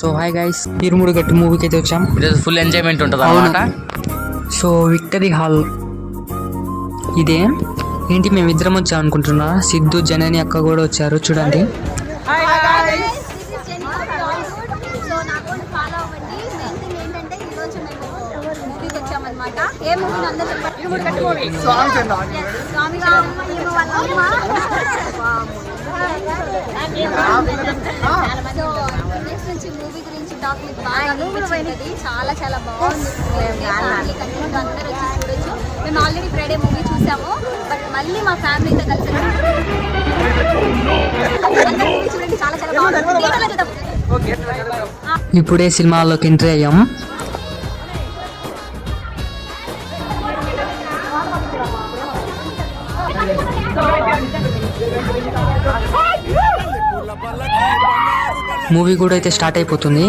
So hi guys, ఇరుముడు గట్టు మూవీకి అయితే వచ్చాం. ఈరోజు ఫుల్ ఎంజాయ్మెంట్ ఉంటుంది అన్నమాట. సో విక్టరీ హాల్ ఇదే. ఏంటి మేము ఇద్దరం వచ్చాం అనుకుంటున్నా, సిద్ధు జనని అక్క కూడా వచ్చారు చూడండి. మూవీ గురించి టాక్ మీకు బాగా అనిపించింది. చాలా చాలా బాగుంది. అందరూ వచ్చి చూడొచ్చు. మేము ఆల్రెడీ ఫ్రైడే మూవీ చూసాము, బట్ మళ్ళీ మా ఫ్యామిలీతో కలిసి చూడండి. చాలా చాలా బాగుంది. ఇప్పుడే సినిమాలోకి ఎంట్రీ అయ్యాం. మూవీ కూడా అయితే స్టార్ట్ అయిపోతుంది.